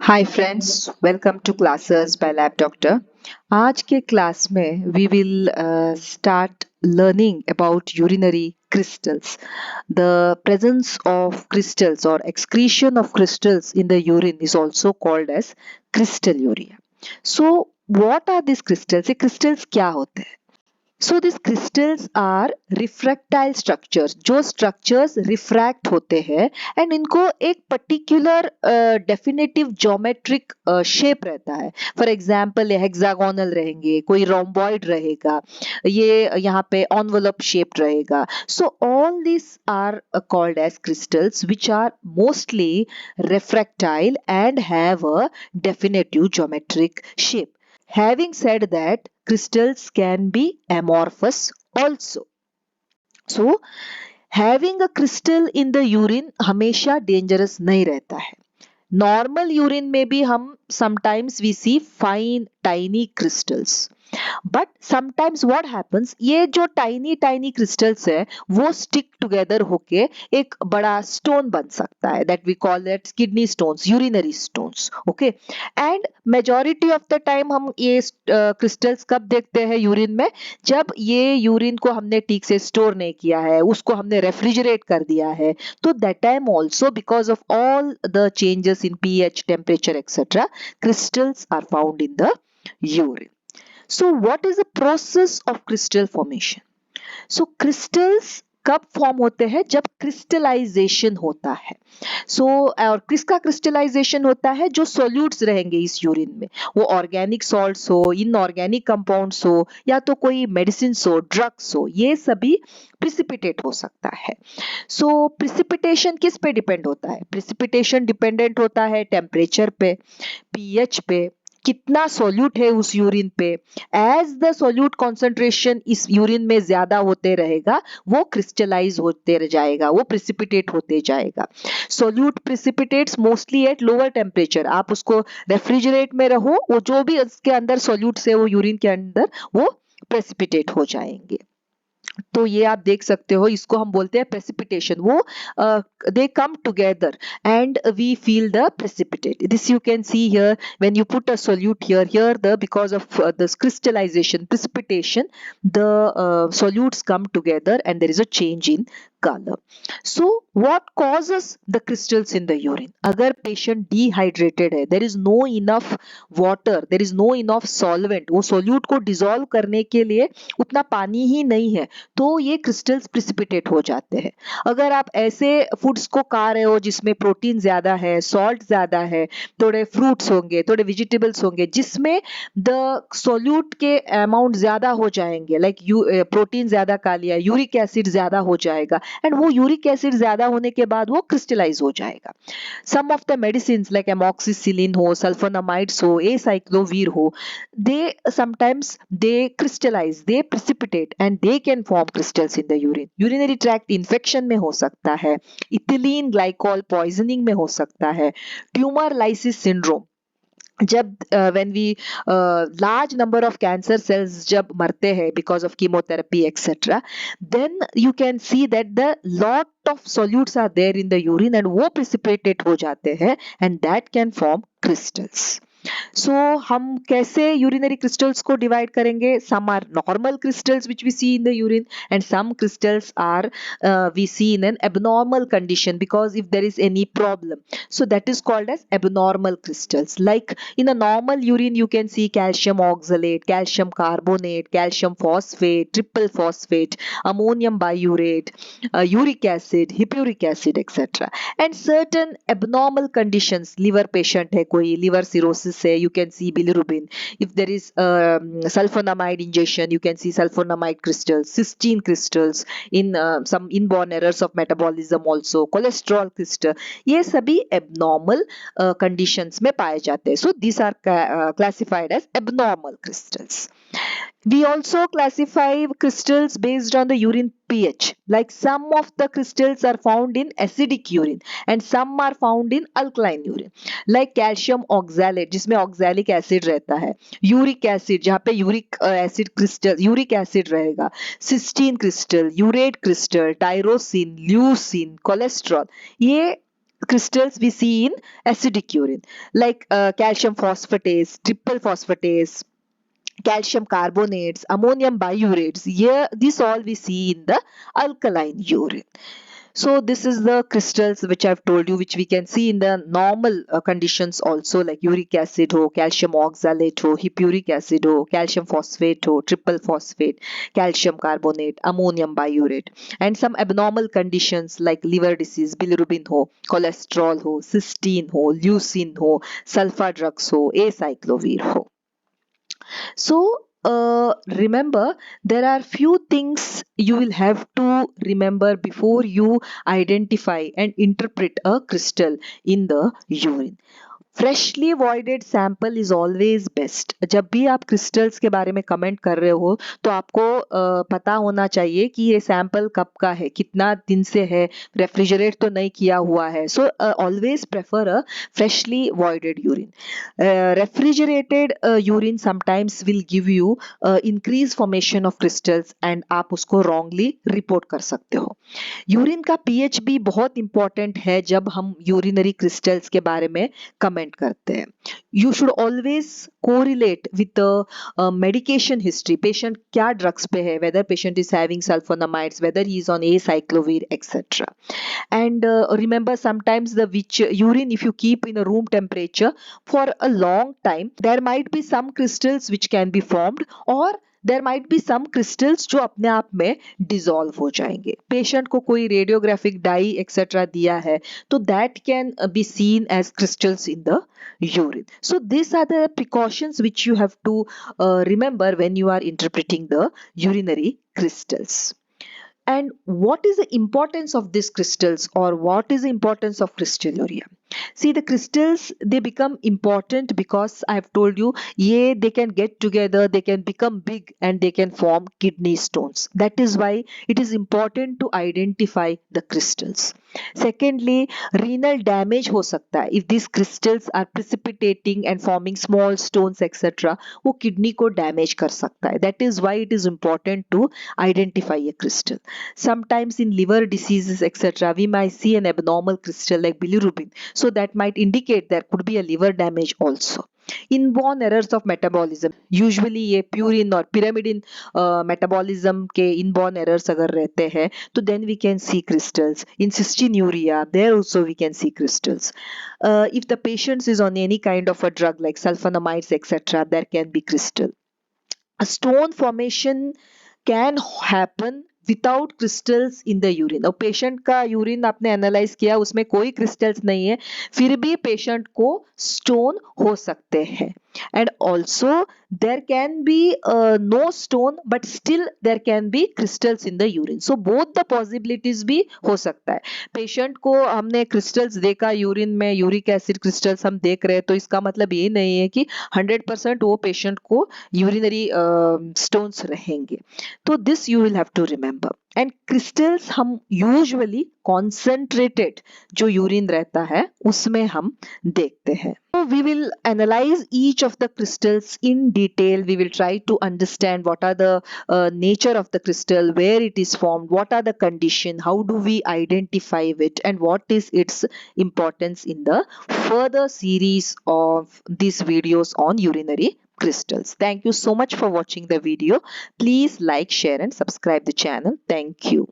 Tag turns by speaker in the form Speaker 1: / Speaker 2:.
Speaker 1: Hi friends, welcome to classes by lab doctor. आज के class में we will start learning about urinary crystals. The presence of crystals or excretion of crystals in the urine is also called as crystalluria. So what are these crystals? ये crystals क्या होते हैं? So these crystals are refractile structures, जो structures refract होते हैं and इनको एक particular definitive geometric shape रहता है. For example, ये hexagonal रहेंगे, कोई rhomboid रहेगा, ये यहाँ पे envelope shaped रहेगा. So all these are called as crystals which are mostly refractile and have a definitive geometric shape. Having said that, crystals can be amorphous also. So, having a crystal in the urine हमेशा dangerous नहीं रहता है. Normal urine में भी हम sometimes we see fine tiny crystals. But sometimes what happens, ये जो tiny tiny crystals है वो स्टिक टुगेदर होके एक बड़ा स्टोन बन सकता है. That we call it kidney stones, urinary stones. Okay, and majority of the time हम ये क्रिस्टल्स कब देखते हैं यूरिन में? जब ये यूरिन को हमने ठीक से स्टोर नहीं किया है, उसको हमने रेफ्रिजरेट कर दिया है, तो that time also because of all the changes in pH, temperature etcetera, crystals are found in the urine. So what is the process of crystal formation? So crystals कब फॉर्म होते हैं? जब क्रिस्टलाइजेशन होता है. सो और किसका क्रिस्टलाइजेशन होता है? जो सोल्यूट्स रहेंगे इस यूरिन में, वो ऑर्गेनिक सॉल्ट्स हो, इनऑर्गेनिक कंपाउंड्स हो, या तो कोई मेडिसिन हो, ड्रग्स हो, ये सभी प्रिसिपिटेट हो सकता है. सो प्रिसिपिटेशन किस पे डिपेंड होता है? प्रिसिपिटेशन डिपेंडेंट होता है टेम्परेचर पे, पीएच पे, कितना सोल्यूट है उस यूरिन पे. एज द सोल्यूट कॉन्सेंट्रेशन इस यूरिन में ज्यादा होते रहेगा, वो क्रिस्टलाइज होते जाएगा, वो प्रिसिपिटेट होते जाएगा. Solute प्रिसिपिटेट्स mostly at lower temperature. आप उसको रेफ्रिजरेट में रहो, वो जो भी उसके अंदर सोल्यूट है वो यूरिन के अंदर वो प्रेसिपिटेट हो जाएंगे. तो ये आप देख सकते हो, इसको हम बोलते हैं प्रेसिपिटेशन. वो they come together and we feel the precipitate. This you can see here when you put a solute here the because of this crystallization, precipitation, the solutes come together and there is a change in color. So what causes the crystals in the urine? अगर patient dehydrated है, there is no enough water, there is no enough solvent, वो solute को dissolve करने के लिए उतना पानी ही नहीं है, तो ये क्रिस्टल्स प्रिसिपिटेट हो जाते हैं. अगर आप ऐसे फूड्स को खा रहे हो जिसमें प्रोटीन ज्यादा है, सॉल्ट ज्यादा है, थोड़े फ्रूट्स होंगे, थोड़े वेजिटेबल्स होंगे जिसमें द सोल्यूट के अमाउंट ज्यादा हो जाएंगे, लाइक प्रोटीन ज्यादा खा लिया, यूरिक एसिड ज्यादा हो जाएगा, एंड वो यूरिक एसिड ज्यादा होने के बाद वो क्रिस्टलाइज हो जाएगा. Some of the medicine like amoxicillin हो, सल्फोनामाइड्स हो, एसाइक्लोवीर हो, they sometimes they crystallize, they precipitate and they can form crystals in the urine. Urinary tract infection में हो सकता है, इथिलीन ग्लाइकॉल पॉइजनिंग में हो सकता है, ट्यूमर लाइसिस सिंड्रोम, जब when we large number of cancer cells जब मरते हैं because of chemotherapy etc, then you can see that the lot of solutes are there in the urine and वो precipitate हो जाते हैं and that can form crystals. So हम कैसे urinary crystals को divide करेंगे? Some are normal crystals which we see in the urine and some crystals are we see in an abnormal condition because if there is any problem, so that is called as abnormal crystals. Like in a normal urine you can see calcium oxalate, calcium carbonate, calcium phosphate, triple phosphate, ammonium biurate, uric acid, hippuric acid etc. And certain abnormal conditions, liver patient है कोई, liver cirrhosis है, you can see bilirubin. If there is sulfonamide ingestion, you can see sulfonamide crystals, cysteine crystals, in some inborn errors of metabolism also, cholesterol crystal, ये सभी abnormal conditions में पाए जाते हैं. So these are classified as abnormal crystals. We also classify crystals based on the urine pH. Like some of the crystals are found in acidic urine and some are found in alkaline urine. Like calcium oxalate जिसमें oxalic acid रहता है, uric acid जहाँ पे uric acid crystal, uric acid रहेगा, cysteine crystal, urate crystal, tyrosine, leucine, cholesterol, ये crystals we see in acidic urine, like calcium phosphatase, triple phosphatase, calcium carbonates, ammonium biurates. Yeah, this all we see in the alkaline urine. So this is the crystals which I've told you, which we can see in the normal conditions also, like uric acid ho, calcium oxalate ho, hippuric acid ho, calcium phosphate ho, triple phosphate, calcium carbonate, ammonium biurate, and some abnormal conditions like liver disease, bilirubin ho, cholesterol ho, cysteine ho, leucine ho, sulfa drugs ho, acyclovir ho. So remember, there are few things you will have to remember before you identify and interpret a crystal in the urine. Freshly voided sample is always best. जब भी आप crystals के बारे में comment कर रहे हो तो आपको पता होना चाहिए कि ये सैंपल कब का है, कितना दिन से है, रेफ्रिजरेट तो नहीं किया हुआ है. So always prefer a freshly voided urine. Refrigerated urine sometimes will give you increase formation of crystals and आप उसको रॉन्गली रिपोर्ट कर सकते हो. यूरिन का पीएच भी बहुत इंपॉर्टेंट है जब हम यूरिनरी क्रिस्टल्स के बारे में कमेंट करते हैं. You should always correlate with the medication history. Patient क्या ड्रग्स पे है, whether patient is having sulfonamides, whether he is on acyclovir, etc. And remember, sometimes the which urine, if you keep in a room temperature for a long time, there might be some crystals which can be formed, or there might be some crystals जो अपने आप में dissolve हो जाएंगे. Patient को कोई radiographic die etcetera दिया है तो that can be seen as crystals in the urine. So these are the precautions which you have to remember when you are interpreting the urinary crystals. And what is the importance of these crystals, or what is the importance of crystalluria? See, the crystals, they become important because I have told you, yeah, they can get together, they can become big, and they can form kidney stones. That is why it is important to identify the crystals. Secondly, renal damage हो सकता है. If these crystals are precipitating and forming small stones etc., वो kidney को damage कर सकता है. That is why it is important to identify a crystal. Sometimes in liver diseases etc., we might see an abnormal crystal like bilirubin. So that might indicate there could be a liver damage also. Inborn errors of metabolism, usually ये purine और pyrimidine metabolism के inborn errors अगर रहते हैं तो then we can see crystals. In cystinuria, there also we can see crystals. If the patient is on any kind of a drug like sulfonamides etc., there can be crystal. A stone formation can happen without crystals in the urine. और patient का urine आपने analyse किया, उसमें कोई crystals नहीं है, फिर भी पेशेंट को स्टोन हो सकते हैं. And also there can be no stone but still there can be crystals in the urine. So both the possibilities भी हो सकता है. पेशेंट को हमने क्रिस्टल्स देखा यूरिन में, यूरिक एसिड क्रिस्टल्स हम देख रहे हैं, तो इसका मतलब ये नहीं है कि 100% वो पेशेंट को यूरिनरी स्टोन्स रहेंगे. तो this you will have to remember. And crystals हम यूजुअली कॉन्सेंट्रेटेड जो यूरिन रहता है उसमें हम देखते हैं. So we will analyze each of the crystals in detail. We will try to understand what are the nature of the crystal, where it is formed, what are the condition, how do we identify it, and what is its importance in the further series of these videos on urinary crystals. Thank you so much for watching the video. Please like, share and subscribe the channel. Thank you.